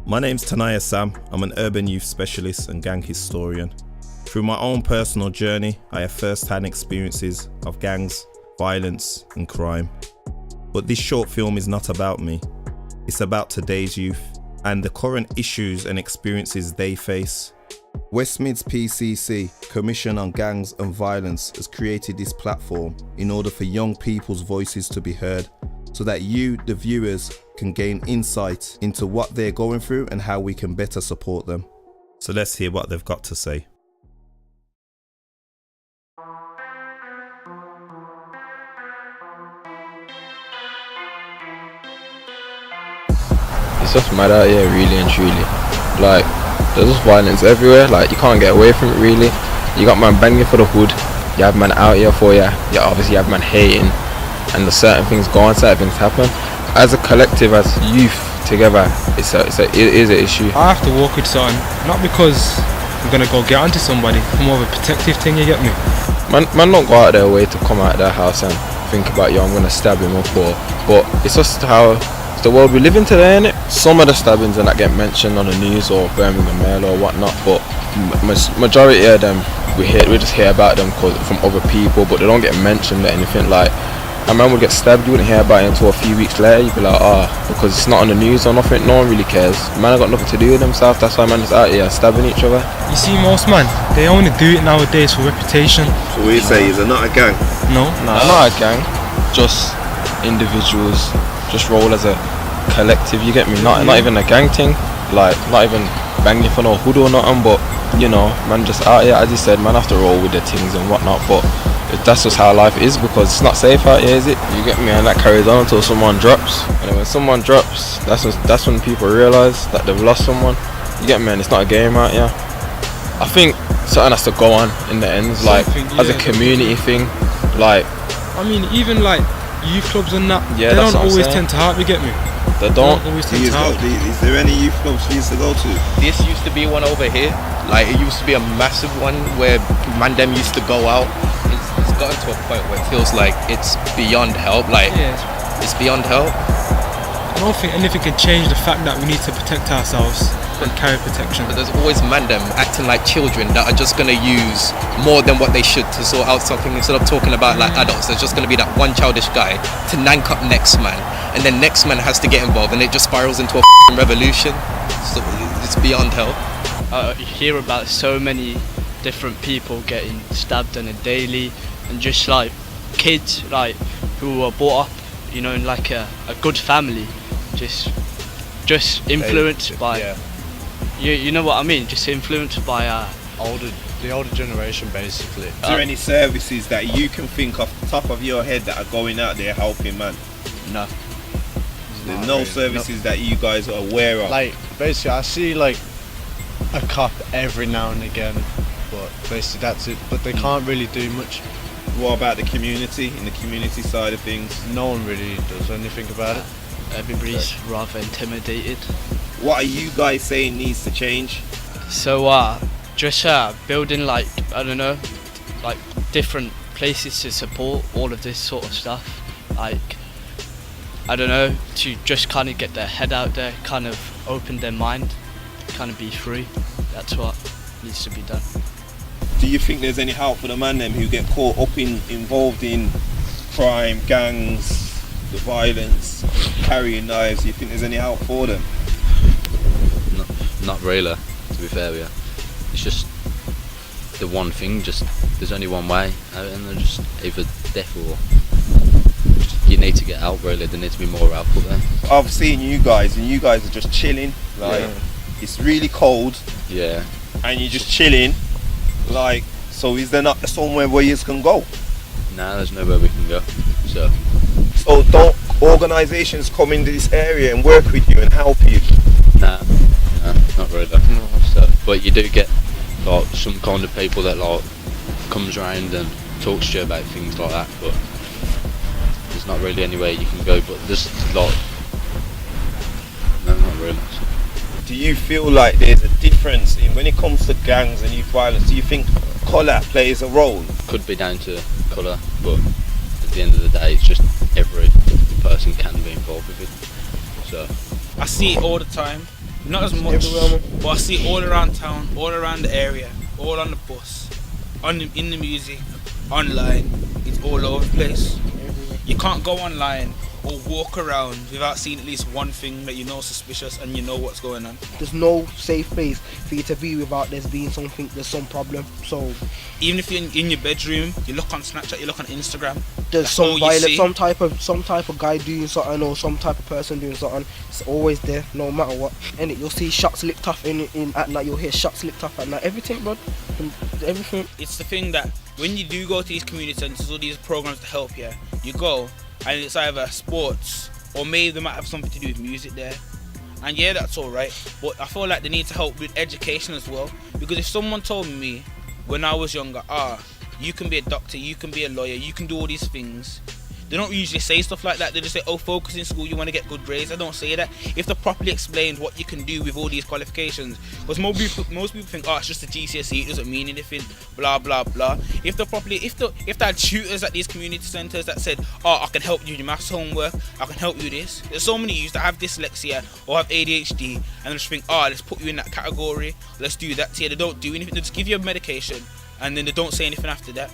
My name's Tanayah Sam. I'm an urban youth specialist and gang historian. Through my own personal journey, I have first-hand experiences of gangs, violence and crime. But this short film is not about me. It's about today's youth and the current issues and experiences they face. Westmead's PCC, Commission on Gangs and Violence, has created this platform in order for young people's voices to be heard, so that you, the viewers, can gain insight into what they're going through and how we can better support them. So let's hear what they've got to say. It's just mad out here, really and truly. Like, there's just violence everywhere. Like, you can't get away from it, really. You got man banging for the hood. You have man out here for you. You obviously have man hating. And there's certain things go on, certain things happen. As a collective, as youth together, it is an issue. I have to walk with something, not because I'm gonna go get onto somebody. It's more of a protective thing, you get me? Man don't go out their way to come out of their house and think about, yo, I'm gonna stab him up, but it's just how it's the world we live in today, innit? Some of the stabbings are not get mentioned on the news or Birmingham Mail or whatnot, but majority of them we just hear about them from other people, but they don't get mentioned or anything. Like, a man would get stabbed, you wouldn't hear about it until a few weeks later. You'd be like, because it's not on the news or nothing, no one really cares. Man have got nothing to do with themselves, that's why man is out here stabbing each other. You see, most man, they only do it nowadays for reputation. So what you say, is it not a gang? No, not a gang, just individuals, just roll as a collective, you get me? Not even a gang thing, like, not even banging for no hood or nothing, but, you know, man just out here, as you said, man have to roll with the things and whatnot, but that's just how life is, because it's not safe out here, is it? You get me? And that carries on until someone drops. And then when someone drops, that's when people realise that they've lost someone. You get me? And it's not a game out here. I think something has to go on in the end, like, as a community thing. Like, I mean, even like youth clubs and that, yeah, they don't always tend to help, you get me? They don't always tend to help. Is there any youth clubs you used to go to? This used to be one over here. Like, it used to be a massive one where man them used to go out. It's gotten to a point where it feels like it's beyond help. Like, it's beyond help. I don't think anything can change the fact that we need to protect ourselves and carry protection. But there's always man them acting like children that are just gonna use more than what they should to sort out something. Instead of talking about like adults, there's just gonna be that one childish guy to nank up next man, and then next man has to get involved, and it just spirals into a revolution. So it's beyond help. You hear about so many different people getting stabbed on a daily, and just like kids like who were brought up, you know, in like a good family, just influenced by you know what I mean, just influenced by the older generation, basically. Is there any services that you can think off the top of your head that are going out there helping man? No. There's no services that you guys are aware of? Like, basically, I see like a cop every now and again, but basically that's it. But they can't really do much. What about the community, in the community side of things? No one really does anything about it. Everybody's rather intimidated. What are you guys saying needs to change? So just building, like, I don't know, like different places to support all of this sort of stuff, like, I don't know, to just kind of get their head out there, kind of open their mind, kind of be free. That's what needs to be done. Do you think there's any help for the man them who get caught up involved in crime, gangs, the violence, carrying knives? Do you think there's any help for them? Not really, to be fair with you. It's just the one thing, just there's only one way out, and they're just either death or you need to get out, really. There needs to be more output there. I've seen you guys, and you guys are just chilling, like, it's really cold, and you're just chilling, like, so is there not somewhere where you can go? Nah, there's nowhere we can go, so don't organisations come into this area and work with you and help you? Nah, not really. No. So, but you do get like some kind of people that like comes around and talks to you about things like that, but there's not really anywhere you can go. But there's like, no, not really. Do you feel like there's a difference in when it comes to gangs and youth violence? Do you think colour plays a role? Could be down to colour, but at the end of the day, it's just every person can be involved with it. So I see it all the time. Not as much, Everywhere, man. but I see it all around town, all around the area, all on the bus, in the music, online. It's all over the place. You can't go online or walk around without seeing at least one thing that you know is suspicious and you know what's going on. There's no safe place for you to be without there's being something, there's some problem. So Even if you're in your bedroom, you look on Snapchat, you look on Instagram. there's That's all some you violence, see. some type of guy doing something or some type of person doing something. It's always there, no matter what. And you'll see shots licked off in at night. You'll hear shots licked off at night. Everything, bro. Everything. It's the thing that when you do go to these community centres or these programs to help you, you go and it's either sports or maybe they might have something to do with music there. And yeah, that's alright, but I feel like they need to help with education as well. Because if someone told me when I was younger, you can be a doctor, you can be a lawyer, you can do all these things, they don't usually say stuff like that. They just say, oh, focus in school, you want to get good grades. I don't say that. If they properly explained what you can do with all these qualifications, because most people think, it's just a GCSE, it doesn't mean anything, blah blah blah. If they had tutors at these community centres that said, I can help you with your maths homework, I can help you with this. There's so many youths that have dyslexia or have ADHD and they just think, let's put you in that category, let's do that to you. They don't do anything, they just give you a medication and then they don't say anything after that.